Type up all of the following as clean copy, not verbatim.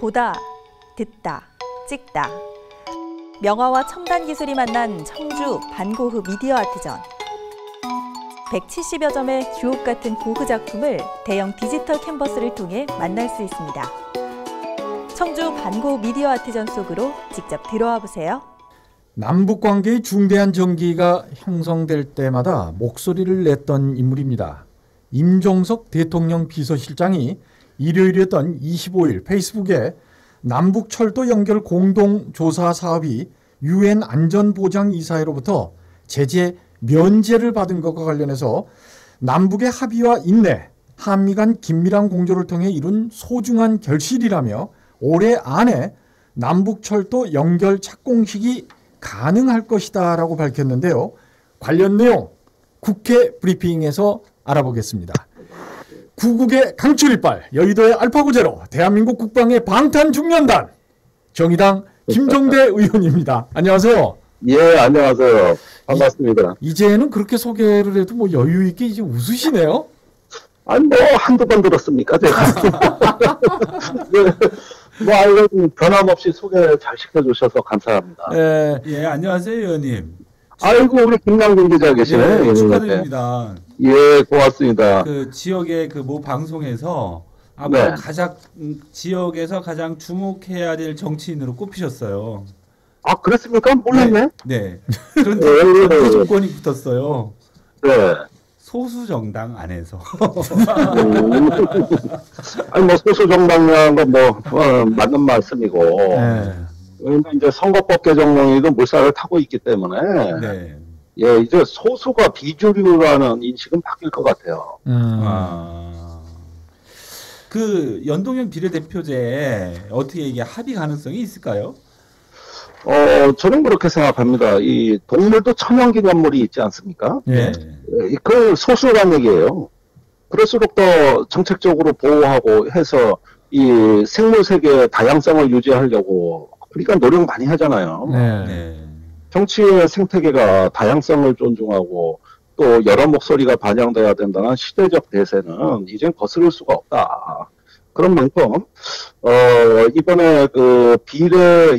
보다, 듣다, 찍다. 명화와 첨단 기술이 만난 청주 반고흐 미디어 아트전. 170여 점의 주옥 같은 고흐 작품을 대형 디지털 캔버스를 통해 만날 수 있습니다. 청주 반고흐 미디어 아트전 속으로 직접 들어와 보세요. 남북 관계의 중대한 전기가 형성될 때마다 목소리를 냈던 인물입니다. 임종석 대통령 비서실장이 일요일이었던 25일 페이스북에 남북 철도 연결 공동조사 사업이 UN 안전보장이사회로부터 제재 면제를 받은 것과 관련해서 남북의 합의와 인내, 한미 간 긴밀한 공조를 통해 이룬 소중한 결실이라며 올해 안에 남북 철도 연결 착공식이 가능할 것이다 라고 밝혔는데요. 관련 내용 국회 브리핑에서 알아보겠습니다. 구국의 강추리빨, 여의도의 알파고 제로, 대한민국 국방의 방탄중년단, 정의당 김종대 의원입니다. 안녕하세요. 예, 안녕하세요. 반갑습니다. 이제는 그렇게 소개를 해도 뭐 여유 있게 이제 웃으시네요. 아니, 뭐, 한두 번 들었습니까, 제가. 뭐, 이런 변함없이 소개 잘 시켜주셔서 감사합니다. 예, 안녕하세요, 의원님. 아이고, 우리 김남균 기자 계시네. 예, 축하드립니다. 예, 고맙습니다. 그 지역의 그 모 방송에서 아마 지역에서 가장 주목해야 될 정치인으로 꼽히셨어요. 아, 그랬습니까? 몰랐네. 네. 그런데 조건이 붙었어요. 네. 소수 정당 안에서. 아니, 뭐, 소수 정당이라는 건 뭐, 맞는 말씀이고. 그런데 이제 선거법 개정론이도 물살을 타고 있기 때문에. 네. 예, 이제 소수가 비주류라는 인식은 바뀔 것 같아요. 그 연동형 비례대표제에 어떻게 이게 합의 가능성이 있을까요? 저는 그렇게 생각합니다. 이 동물도 천연기념물이 있지 않습니까? 네. 그 소수란 얘기예요. 그럴수록 더 정책적으로 보호하고 해서 이 생물 세계의 다양성을 유지하려고 우리가 노력 많이 하잖아요. 네. 정치의 생태계가 다양성을 존중하고 또 여러 목소리가 반영돼야 된다는 시대적 대세는 이젠 거스를 수가 없다. 그런 만큼 이번에 그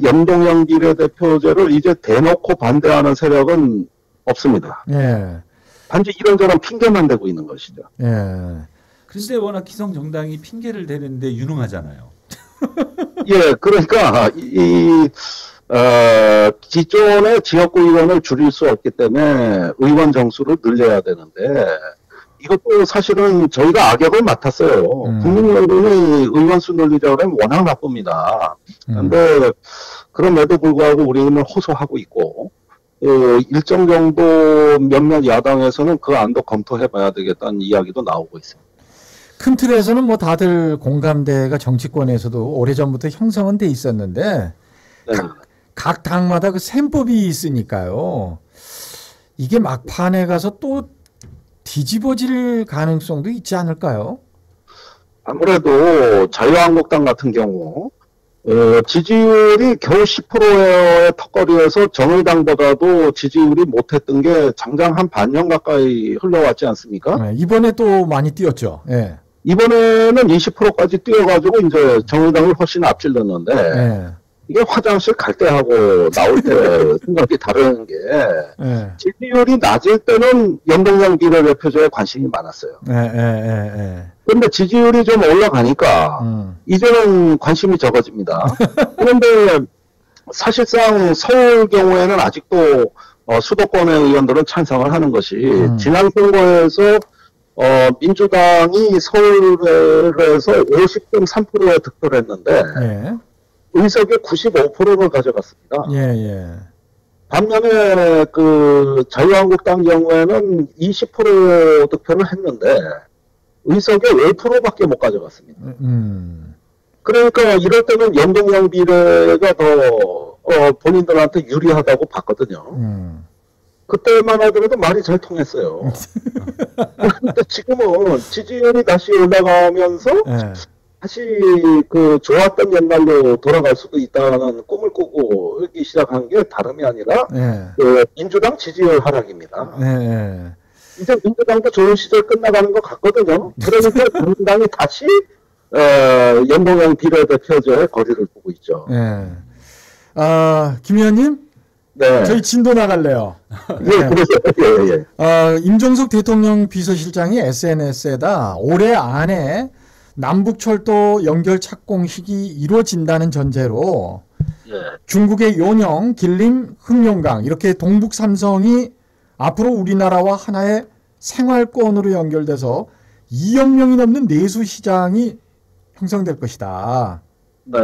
연동형 비례대표제를 이제 대놓고 반대하는 세력은 없습니다. 단지 이런저런 핑계만 대고 있는 것이죠. 그런데 워낙 기성 정당이 핑계를 대는데 유능하잖아요. 예, 그러니까 기존의 지역구 의원을 줄일 수 없기 때문에 의원 정수를 늘려야 되는데 이것도 사실은 저희가 악역을 맡았어요. 국민의힘이 의원 수 늘리자고 하면 워낙 나쁩니다. 그런데 그럼에도 불구하고 우리는 호소하고 있고 일정 정도 몇몇 야당에서는 그 안도 검토해봐야 되겠다는 이야기도 나오고 있습니다. 큰 틀에서는 뭐 다들 공감대가 정치권에서도 오래전부터 형성은 돼 있었는데 각 당마다 그 셈법이 있으니까요. 이게 막판에 가서 또 뒤집어질 가능성도 있지 않을까요? 아무래도 자유한국당 같은 경우 지지율이 겨우 10%의 턱걸이에서 정의당보다도 지지율이 못했던 게 장장 한 반년 가까이 흘러왔지 않습니까? 이번에 또 많이 뛰었죠. 이번에는 20%까지 뛰어가지고 이제 정의당을 훨씬 앞질렀는데 이게 화장실 갈 때 하고 나올 때 생각이 다른 게 지지율이 낮을 때는 연동형 비례대표제에 관심이 많았어요. 그런데 지지율이 좀 올라가니까 이제는 관심이 적어집니다. 그런데 사실상 서울 경우에는 아직도 수도권의 의원들은 찬성을 하는 것이 지난 선거에서 민주당이 서울에서 50.3%에 득표를 했는데 의석의 95%를 가져갔습니다. 반면에 그 자유한국당 경우에는 20% 득표를 했는데 의석의 5%밖에 못 가져갔습니다. 그러니까 이럴 때는 연동형 비례가 더 본인들한테 유리하다고 봤거든요. 그때만 하더라도 말이 잘 통했어요. 그런데 지금은 지지율이 다시 올라가면서 다시 그 좋았던 옛날로 돌아갈 수도 있다는 꿈을 꾸고 하기 시작한 게 다름이 아니라 그 민주당 지지율 하락입니다. 이제 민주당도 좋은 시절 끝나가는 것 같거든요. 그러니까 민주당이 다시 연동형 비례대표제의 거리를 두고 있죠. 네. 김 의원님, 네. 저희 진도 나갈래요. 네, 그래서 임종석 대통령 비서실장이 SNS에다 올해 안에 남북철도 연결 착공식이 이루어진다는 전제로 중국의 요령, 길림, 흑룡강 이렇게 동북 삼성이 앞으로 우리나라와 하나의 생활권으로 연결돼서 2억 명이 넘는 내수 시장이 형성될 것이다. 네.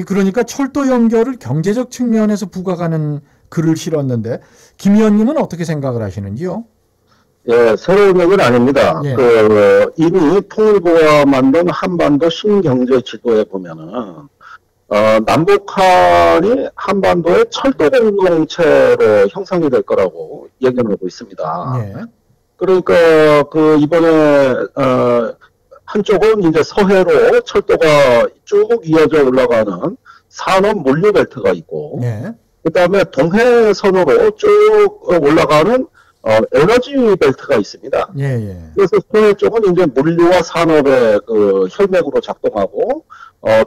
그러니까 철도 연결을 경제적 측면에서 부각하는 글을 실었는데 김 의원님은 어떻게 생각을 하시는지요? 예, 새로운 얘기는 아닙니다. 예. 이미 통일부가 만든 한반도 신경제 지도에 보면은 남북한이 한반도의 철도 공동체로 형성이 될 거라고 예견하고 있습니다. 예. 그러니까 이번에 한쪽은 이제 서해로 철도가 쭉 이어져 올라가는 산업 물류 벨트가 있고, 예. 그다음에 동해선으로 쭉 올라가는 에너지 벨트가 있습니다. 예, 예. 그래서 서해 쪽은 이제 물류와 산업의 혈맥으로 작동하고,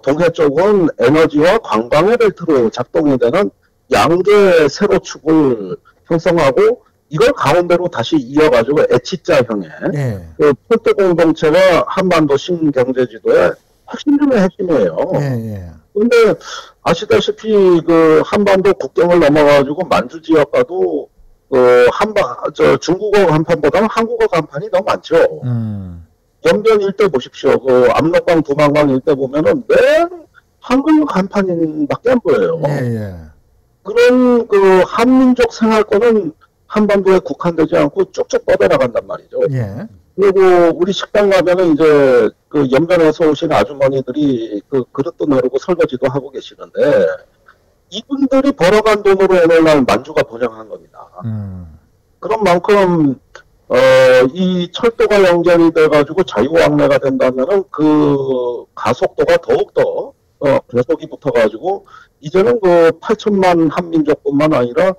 동해 쪽은 에너지와 관광의 벨트로 작동이 되는 양대 세로축을 형성하고, 이걸 가운데로 다시 이어가지고 H자형의 예. 철도 공동체가 한반도 신경제지도의 핵심 중의 핵심이에요. 예, 예. 근데 아시다시피 한반도 국경을 넘어가지고 만주 지역과도 중국어 간판보다는 한국어 간판이 더 많죠. 연변 일대 보십시오. 압록강, 두만강 일대 보면은 맨 한글 간판밖에 안 보여요. 예, 예. 그런 한민족 생활권은 한반도에 국한되지 않고 쭉쭉 뻗어나간단 말이죠. 예. 그리고 우리 식당 가면은 이제 연변에서 오신 아주머니들이 그릇도 나르고 설거지도 하고 계시는데 이분들이 벌어간 돈으로 오늘날 만주가 번영한 겁니다. 그런 만큼 이 철도가 연결이 돼가지고 자유왕래가 된다면은 가속도가 더욱더 배속이 붙어가지고 이제는 8천만 한민족뿐만 아니라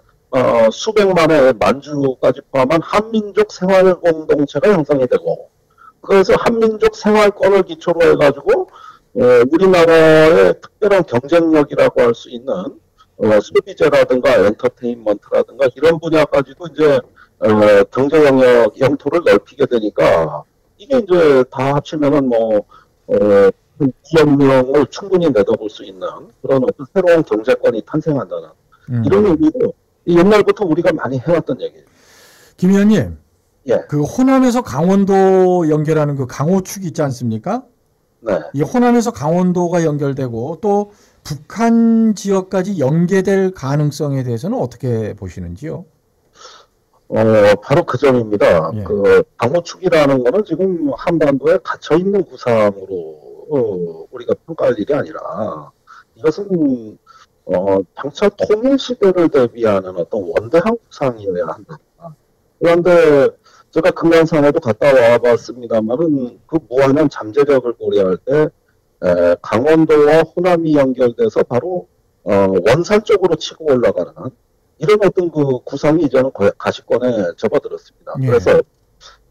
수백만의 만주까지 포함한 한민족 생활 공동체가 형성이 되고, 그래서 한민족 생활권을 기초로 해가지고 우리나라의 특별한 경쟁력이라고 할 수 있는 소비재라든가 엔터테인먼트라든가 이런 분야까지도 이제 경제 영역 영토를 넓히게 되니까 이게 이제 다 합치면은 2억 명을 충분히 내다볼 수 있는 그런 어떤 새로운 경제권이 탄생한다는 이런 의미고. 옛날부터 우리가 많이 해왔던 얘기예요. 김 의원님, 예. 호남에서 강원도 연결하는 강호축 있지 않습니까? 네. 이 호남에서 강원도가 연결되고 또 북한 지역까지 연계될 가능성에 대해서는 어떻게 보시는지요? 바로 그 점입니다. 예. 강호축이라는 거는 지금 한반도에 갇혀 있는 구상으로 우리가 평가할 일이 아니라 이것은 장차 통일 시대를 대비하는 어떤 원대한 구상이어야 한다. 그런데 제가 금강산에도 갔다 와봤습니다만은 무한한 잠재력을 고려할 때 강원도와 호남이 연결돼서 바로 원산 쪽으로 치고 올라가는 이런 어떤 구상이 이제는 가시권에 접어들었습니다. 예. 그래서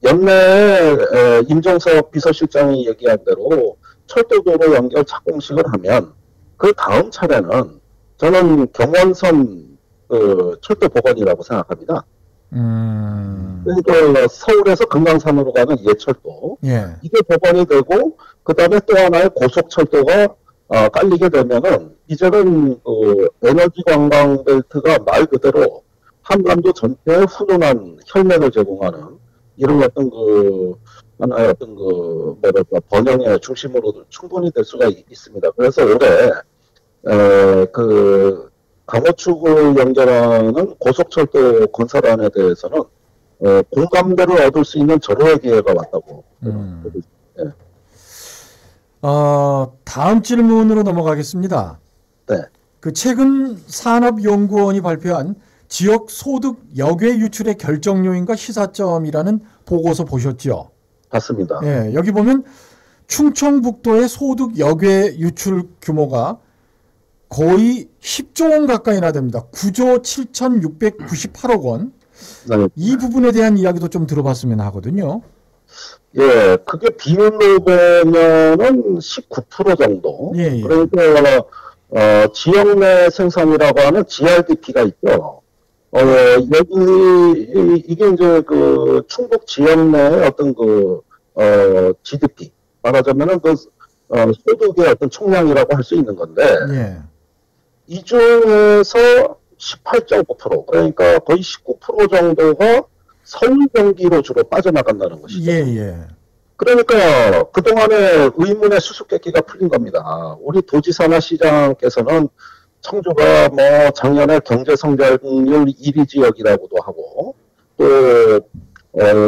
연내에 임종석 비서실장이 얘기한 대로 철도도로 연결 착공식을 하면 그 다음 차례는 저는 경원선 철도 복원이라고 생각합니다. 그러니까 서울에서 금강산으로 가는 예철도 예. 이게 복원이 되고 그 다음에 또 하나의 고속철도가 깔리게 되면은 이제는 에너지 관광 벨트가 말 그대로 한반도 전체에 훈훈한 혈맥을 제공하는 이런 어떤 하나의 어떤 번영의 중심으로 충분히 될 수가 있습니다. 그래서 올해 강호축을 연결하는 고속철도 건설안에 대해서는 공감대를 얻을 수 있는 절호의 기회가 왔다고. 예. 다음 질문으로 넘어가겠습니다. 네. 최근 산업연구원이 발표한 지역 소득 역외 유출의 결정 요인과 시사점이라는 보고서 보셨죠? 맞습니다. 예, 여기 보면 충청북도의 소득 역외 유출 규모가 거의 10조 원 가까이나 됩니다. 9조 7,698억 원. 네. 이 부분에 대한 이야기도 좀 들어봤으면 하거든요. 예, 그게 비율로 보면은 19% 정도. 예, 예. 그러니까, 지역 내 생산이라고 하는 GRDP가 있죠. 이게 이제 그 충북 지역 내의 어떤 GDP. 말하자면은 소득의 어떤 총량이라고 할 수 있는 건데. 예. 이 중에서 18.9%, 그러니까 거의 19% 정도가 서울 경기로 주로 빠져나간다는 것이죠. 예, 예. 그러니까 그동안에 의문의 수수께끼가 풀린 겁니다. 우리 도지사나 시장께서는 청주가 뭐 작년에 경제 성장률 1위 지역이라고도 하고 또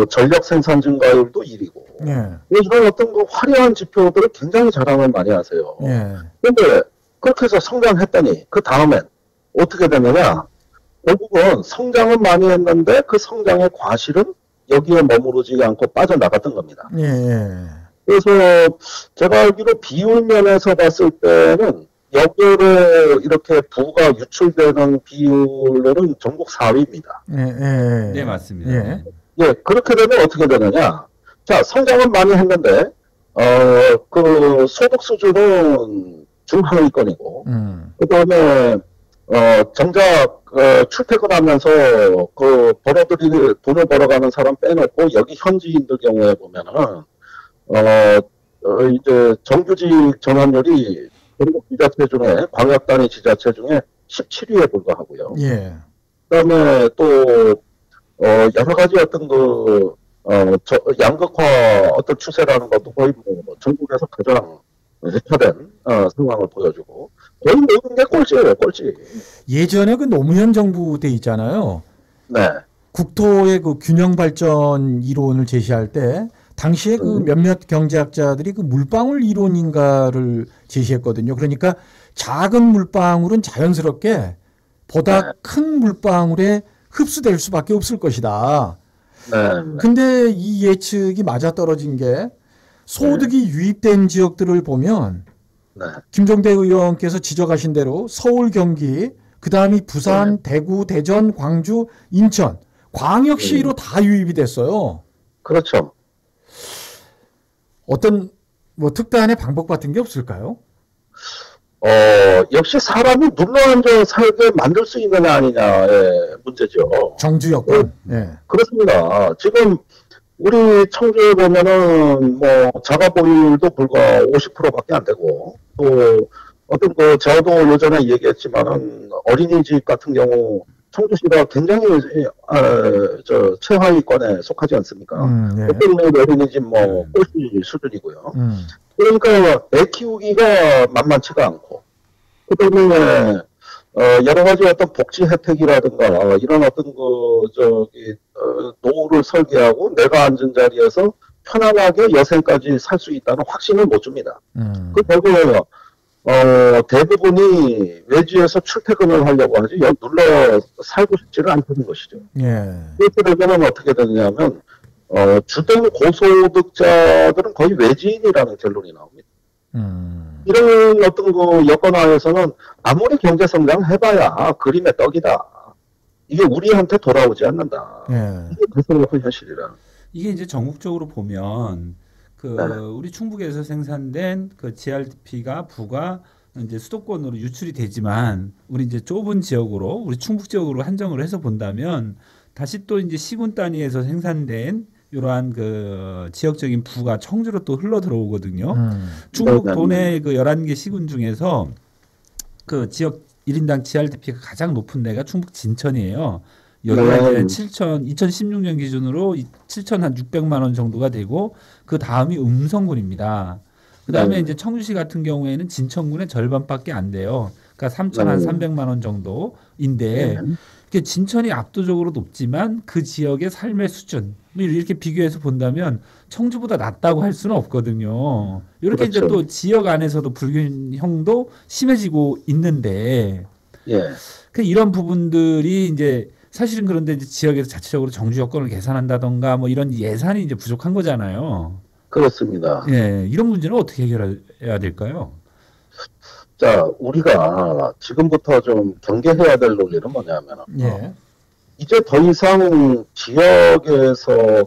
전력 생산 증가율도 1위고 예. 이런 어떤 그 화려한 지표들을 굉장히 자랑을 많이 하세요. 예. 그런데 그렇게 해서 성장했더니 그 다음엔 어떻게 되느냐? 결국은 성장은 많이 했는데 그 성장의 과실은 여기에 머무르지 않고 빠져나갔던 겁니다. 예, 예. 그래서 제가 알기로 비율 면에서 봤을 때는 여기로 이렇게 부가 유출되는 비율로는 전국 4위입니다. 예, 예. 네, 맞습니다. 예. 예, 그렇게 되면 어떻게 되느냐? 자, 성장은 많이 했는데 그 소득 수준은 중하위권이고 그다음에 정작 출퇴근하면서 돈을 벌어가는 사람 빼놓고 여기 현지인들 경우에 보면은 이제 정규직 전환율이 전국 지자체 중에 광역 단위 지자체 중에 17위에 불과하고요. 예. 그다음에 또 여러 가지 어떤 양극화 어떤 추세라는 것도 거의 뭐 전국에서 가장 획화된 상황을 보여주고 거의 모든 게 꼴찌예요, 꼴찌. 예전에 그 노무현 정부 때 있잖아요. 네. 국토의 그 균형 발전 이론을 제시할 때 당시에 그 몇몇 경제학자들이 그 물방울 이론인가를 제시했거든요. 그러니까 작은 물방울은 자연스럽게 보다 큰 물방울에 흡수될 수밖에 없을 것이다. 네. 근데 이 예측이 맞아떨어진 게 소득이 유입된 지역들을 보면 네. 김종대 의원께서 지적하신 대로 서울, 경기, 그다음이 부산, 대구, 대전, 광주, 인천, 광역시로 다 유입이 됐어요. 그렇죠. 어떤 뭐 특단의 방법 같은 게 없을까요? 역시 사람이 눌러앉아 살게 만들 수 있느냐 아니냐의 문제죠. 정주 여건. 네. 그렇습니다. 지금 우리 청주에 보면은 뭐 자가 보유율도 불과 50%밖에 안 되고 또 어떤 저도 예전에 얘기했지만은 어린이집 같은 경우 청주시가 굉장히 최하위권에 속하지 않습니까? 예. 어떤 어린이집 뭐 꼴찌 수준이고요. 그러니까 애 키우기가 만만치가 않고 그다음에 여러 가지 어떤 복지 혜택이라든가 이런 어떤 노후를 설계하고 내가 앉은 자리에서 편안하게 여생까지 살 수 있다는 확신을 못 줍니다. 그 결국 대부분이 외지에서 출퇴근을 하려고 하지 여기 눌러 살고 싶지는 않다는 것이죠. 예. 그렇게 되면 어떻게 되냐면 주된 고소득자들은 거의 외지인이라는 결론이 나옵니다. 이런 어떤 여건하에서는 아무리 경제 성장 해봐야 그림의 떡이다. 이게 우리한테 돌아오지 않는다. 예. 이게 대선높은 현실이라. 이게 이제 전국적으로 보면 우리 충북에서 생산된 그 GRDP가 부가 이제 수도권으로 유출이 되지만 우리 이제 좁은 지역으로 우리 충북 지역으로 한정을 해서 본다면 다시 또 이제 시군 단위에서 생산된 이러한 그 지역적인 부가 청주로 또 흘러 들어오거든요. 충북 도내 그 11개 시군 중에서 그 지역 1인당 GRDP가 가장 높은 데가 충북 진천이에요. 여기가 이제 2016년 기준으로 7,600만 원 정도가 되고 그 다음이 음성군입니다. 그 다음에 이제 청주시 같은 경우에는 진천군의 절반밖에 안 돼요. 그러니까 3,300만 원 정도인데 진천이 압도적으로 높지만 그 지역의 삶의 수준 이렇게 비교해서 본다면 청주보다 낮다고 할 수는 없거든요. 이렇게 그렇죠. 이제 또 지역 안에서도 불균형도 심해지고 있는데 이런 부분들이 이제 사실은 그런데 이제 지역에서 자체적으로 정주 여건을 개선한다던가 뭐 이런 예산이 이제 부족한 거잖아요. 그렇습니다. 예, 이런 문제는 어떻게 해결해야 될까요? 자, 우리가 지금부터 좀 경계해야 될 논리는 뭐냐면, 예. 이제 더 이상 지역에서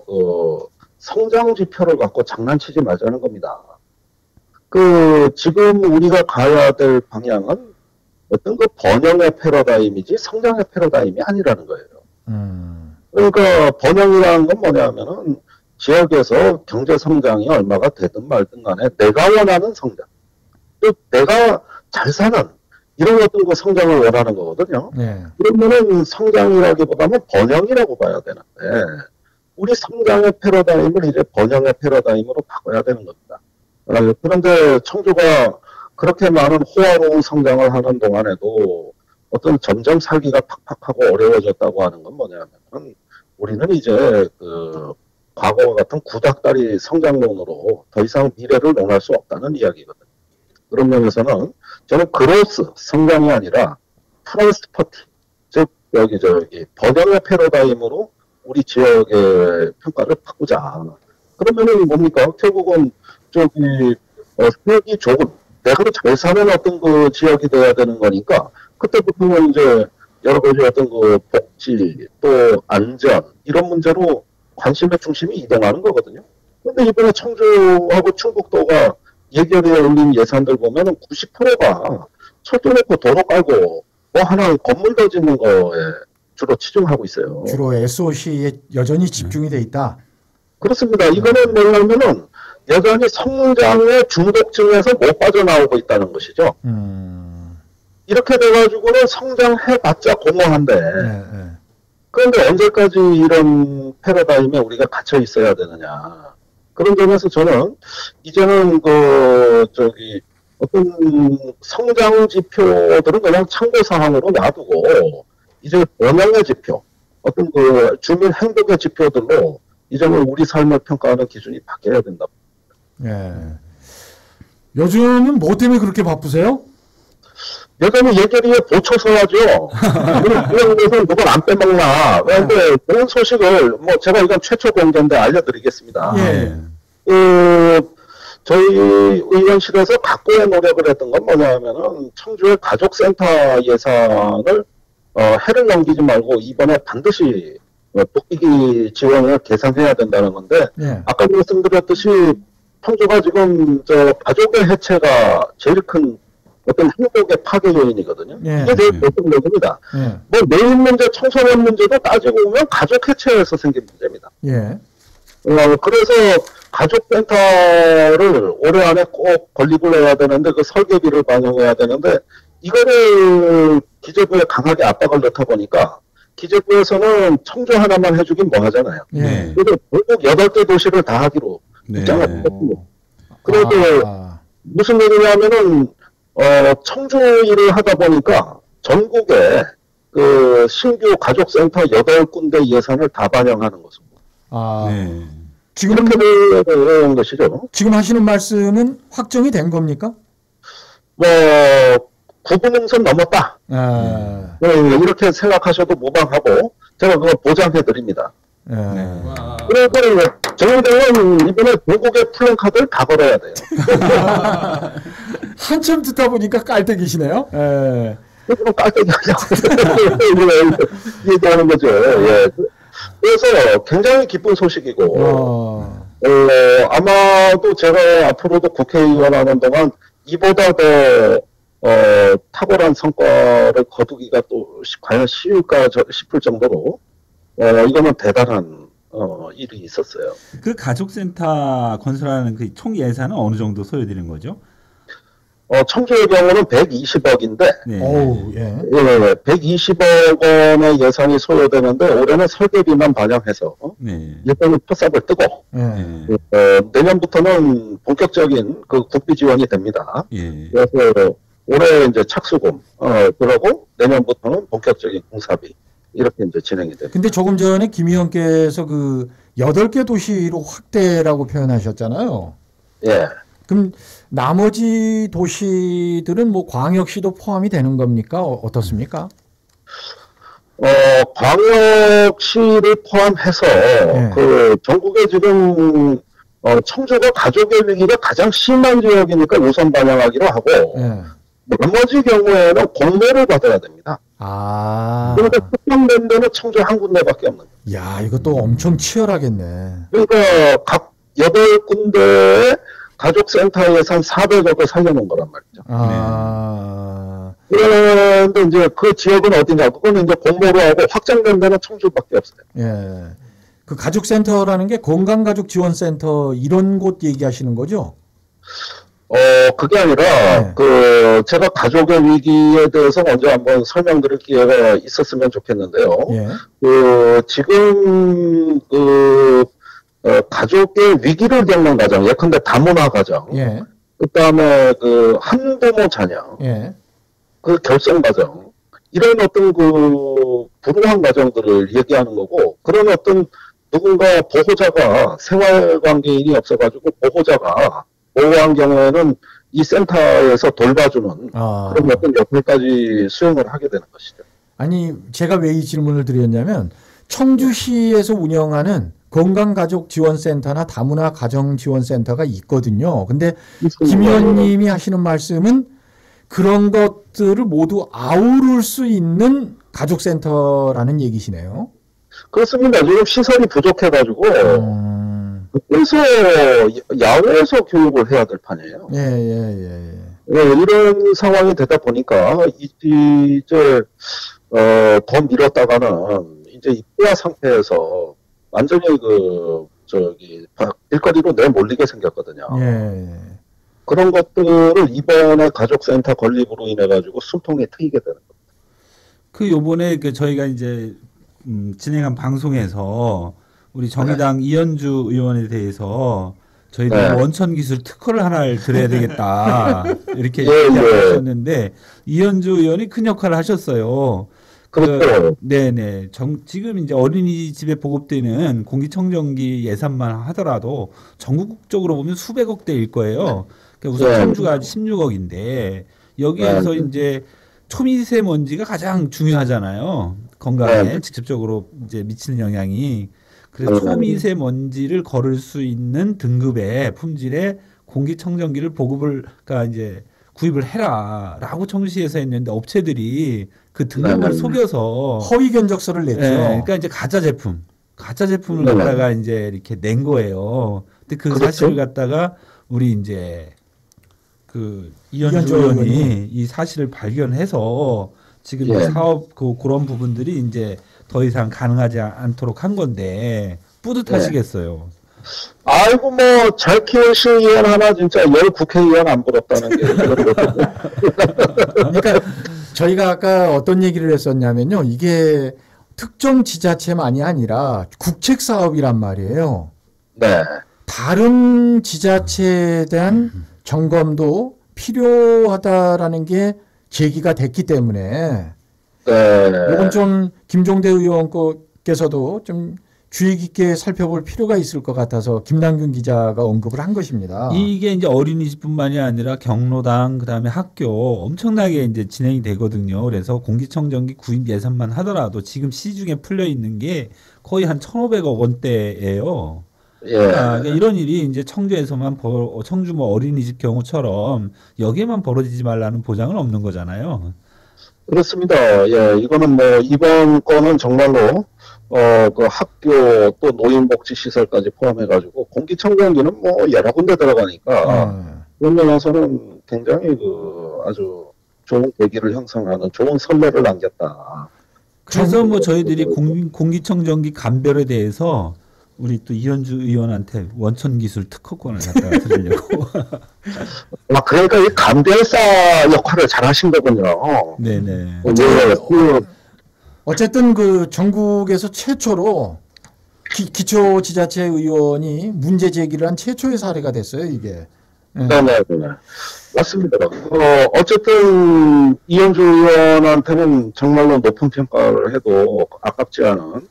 성장 지표를 갖고 장난치지 말자는 겁니다. 지금 우리가 가야 될 방향은 어떤 번영의 패러다임이지 성장의 패러다임이 아니라는 거예요. 그러니까 번영이라는 건 뭐냐면은 지역에서 경제 성장이 얼마가 되든 말든 간에 내가 원하는 성장, 즉 내가 잘 사는 이런 어떤 성장을 원하는 거거든요. 네. 그러면은 성장이라기보다는 번영이라고 봐야 되는데 우리 성장의 패러다임을 이제 번영의 패러다임으로 바꿔야 되는 겁니다. 그런데 청주가 그렇게 많은 호화로운 성장을 하는 동안에도 어떤 점점 살기가 팍팍하고 어려워졌다고 하는 건 뭐냐면 우리는 이제 과거와 같은 구닥다리 성장론으로 더 이상 미래를 논할 수 없다는 이야기거든요. 그런 면에서는 저는 그로스 성장이 아니라 프로스퍼티, 즉 번영의 패러다임으로 우리 지역의 평가를 바꾸자. 그러면은 뭡니까? 결국은 살기 좋은 내가 잘 사는 어떤 지역이 돼야 되는 거니까 그때부터는 이제 여러 가지 어떤 복지 또 안전 이런 문제로 관심의 중심이 이동하는 거거든요. 근데 이번에 청주하고 충북도가 예결위에 올린 예산들 보면은 90%가 철도 놓고 도로 깔고 하나 건물 더 짓는 거에 주로 치중하고 있어요. 주로 SOC에 여전히 집중이 돼 있다. 그렇습니다. 이거는 뭐냐면은 여전히 성장의 중독층에서 못 빠져나오고 있다는 것이죠. 이렇게 돼가지고는 성장해봤자 공허한데 그런데 언제까지 이런 패러다임에 우리가 갇혀 있어야 되느냐. 그런 점에서 저는 이제는 어떤 성장 지표들은 그냥 참고 사항으로 놔두고 이제 번영의 지표, 어떤 주민 행복의 지표들로 이제는 우리 삶을 평가하는 기준이 바뀌어야 된다. 예. 요즘은 뭐 때문에 그렇게 바쁘세요? 여전히 예결위에 보초서 하죠. 이런 것은 누가 안 빼먹나. 그런데 그런 소식을 제가 이건 최초 공개인데 알려드리겠습니다. 예. 저희 의원실에서 각고의 노력을 했던 건 뭐냐면은 청주의 가족센터 예산을 해를 넘기지 말고 이번에 반드시 복귀 지원을 계산해야 된다는 건데 아까 말씀드렸듯이 청주가 지금 가족의 해체가 제일 큰 어떤 행복의 파괴 요인이거든요. 이게 제일 결정적입니다. 내일 문제, 청소년 문제도 따지고 보면 가족 해체에서 생긴 문제입니다. 그래서 가족센터를 올해 안에 꼭 건립을 해야 되는데 그 설계비를 반영해야 되는데 이거를 기재부에 강하게 압박을 넣다 보니까 기재부에서는 청주 하나만 해주긴 뭐 하잖아요. 그래서 결국 8개 도시를 다 하기로 입장을 했거든요. 그래서 무슨 얘기냐면은 청주 일을 하다 보니까 전국에 신규 가족센터 8군데 예산을 다 반영하는 것입니다. 지금 이렇게 되는 것이죠. 지금 하시는 말씀은 확정이 된 겁니까? 9분응선 넘었다. 이렇게 생각하셔도 무방하고 제가 그거 보장해 드립니다. 그래서 저희들은 이번에 전국의 플랜카드를 다 걸어야 돼요. 한참 듣다 보니까 깔때기시네요. 그럼 깔때기 얘기하는 거죠. 그래서 굉장히 기쁜 소식이고 아마도 제가 앞으로도 국회의원 하는 동안 이보다 더 탁월한 성과를 거두기가 또 과연 쉬울까 싶을 정도로 이거는 대단한 일이 있었어요. 그 가족센터 건설하는 그 총 예산은 어느 정도 소요되는 거죠? 청주의 경우는 120억인데, 120억 원의 예산이 소요되는데, 올해는 설계비만 반영해서, 예산을 포싹을 뜨고, 내년부터는 본격적인 국비 지원이 됩니다. 그래서 올해 이제 착수금, 그러고 내년부터는 본격적인 공사비, 이렇게 이제 진행이 됩니다. 근데 조금 전에 김 의원께서 8개 도시로 확대라고 표현하셨잖아요. 그럼 나머지 도시들은 광역시도 포함이 되는 겁니까? 어떻습니까? 광역시를 포함해서 전국에 지금 청주가 가족의 위기가 가장 심한 지역이니까 우선 반영하기로 하고 나머지 경우에는 공모를 받아야 됩니다. 그러니까 특정된 데는 청주 한 군데밖에 없는 거예요. 야, 이것도 엄청 치열하겠네. 그러니까 각 8군데에 가족센터 예산 400억을 살려놓은 거란 말이죠. 그런데 이제 그 지역은 어디냐? 그거는 이제 공모로 하고 확정된 데는 청주밖에 없어요. 예. 그 가족센터라는 게 건강가족지원센터 이런 곳 얘기하시는 거죠? 그게 아니라, 제가 가족의 위기에 대해서 먼저 한번 설명드릴 기회가 있었으면 좋겠는데요. 예. 지금, 가족의 위기를 겪는 가정, 예컨대 다문화 가정, 예. 그 다음에 한부모 자녀, 예. 그 결성 가정, 이런 어떤 불우한 가정들을 얘기하는 거고, 그런 어떤 누군가 보호자가 생활관계인이 없어가지고 보호자가 보호한 경우에는 이 센터에서 돌봐주는 그런 어떤 역할까지 수행을 하게 되는 것이죠. 아니, 제가 왜 이 질문을 드렸냐면 청주시에서 운영하는 건강가족지원센터나 다문화 가정지원센터가 있거든요. 근데 김 의원님이 하시는 말씀은 그런 것들을 모두 아우를 수 있는 가족센터라는 얘기시네요. 그렇습니다. 지금 시설이 부족해가지고 그래서 야외에서 교육을 해야 될 판이에요. 예. 이런 상황이 되다 보니까 이제 더 미뤘다가는 이제 입구화 상태에서 완전히 길거리로 내몰리게 생겼거든요. 예. 그런 것들을 이번에 가족센터 건립으로 인해 가지고 숨통에 트이게 되는 겁니다. 요번에 저희가 이제 진행한 방송에서 우리 정의당 이현주 의원에 대해서 저희도 원천 기술 특허를 하나를 드려야 되겠다 이렇게 이야기하셨는데 이현주 의원이 큰 역할을 하셨어요. 네네. 지금 이제 어린이집에 보급되는 공기청정기 예산만 하더라도 전국적으로 보면 수백억 대일 거예요. 그러니까 우선 청주가 16억인데 여기에서 이제 초미세먼지가 가장 중요하잖아요. 건강에 직접적으로 이제 미치는 영향이. 그래서 초미세먼지를 거를 수 있는 등급의 품질의 공기청정기를 그러니까 이제 구입을 해라라고 청주시에서 했는데 업체들이 그 등급을 속여서 허위 견적서를 냈죠. 그러니까 이제 가짜 제품을 갖다가 이제 이렇게 낸 거예요. 근데 그 사실을 갖다가 우리 이제 이현주 의원이 이 사실을 발견해서 지금 사업 그런 부분들이 이제 더 이상 가능하지 않도록 한 건데 뿌듯하시겠어요. 아이고 잘 키운 시의원 하나 진짜 10 국회의원 안 부럽다는 게 그러니까 저희가 아까 어떤 얘기를 했었냐면요. 이게 특정 지자체만이 아니라 국책 사업이란 말이에요. 네. 다른 지자체에 대한 점검도 필요하다라는 게 제기가 됐기 때문에 이건 좀 김종대 의원께서도 좀 주의 깊게 살펴볼 필요가 있을 것 같아서 김남균 기자가 언급을 한 것입니다. 이게 이제 어린이집뿐만이 아니라 경로당 그다음에 학교 엄청나게 이제 진행이 되거든요. 그래서 공기청정기 구입 예산만 하더라도 지금 시중에 풀려 있는 게 거의 한 1,500억 원대예요. 그러니까 이런 일이 이제 청주에서만 청주 어린이집 경우처럼 여기에만 벌어지지 말라는 보장은 없는 거잖아요. 그렇습니다. 이거는 이번 건은 정말로 그 학교 또 노인복지시설까지 포함해가지고 공기청정기는 여러 군데 들어가니까 그런 면에서는 굉장히 아주 좋은 계기를 형성하는 좋은 선례를 남겼다. 그래서 저희들이 공기청정기 감별에 대해서 우리 또 이현주 의원한테 원천기술 특허권을 갖다가 드리려고. 그러니까 이 감별사 역할을 잘 하신 거군요. 네네. 어쨌든 전국에서 최초로 기초지자체 의원이 문제 제기를 한 최초의 사례가 됐어요, 이게. 네네. 맞습니다. 어쨌든 이현주 의원한테는 정말로 높은 평가를 해도 아깝지 않은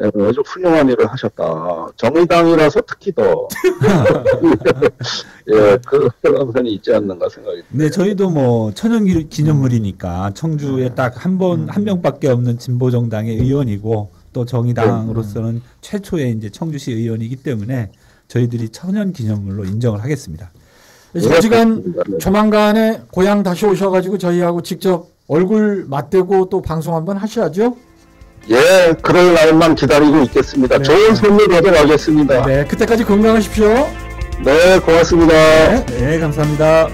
아주 훌륭한 일을 하셨다. 정의당이라서 특히 더 그런 면이 있지 않는가 생각이 듭니다. 네, 저희도 천연 기념물이니까 청주에 딱 한 명밖에 없는 진보 정당의 의원이고 또 정의당으로서는 최초의 이제 청주시 의원이기 때문에 저희들이 천연 기념물로 인정을 하겠습니다. 조만간에 고향 다시 오셔가지고 저희하고 직접 얼굴 맞대고 또 방송 한번 하셔야죠. 예, 그럴 날만 기다리고 있겠습니다. 네. 좋은 선물 가져가겠습니다. 네, 그때까지 건강하십시오. 네, 고맙습니다. 네. 네, 감사합니다.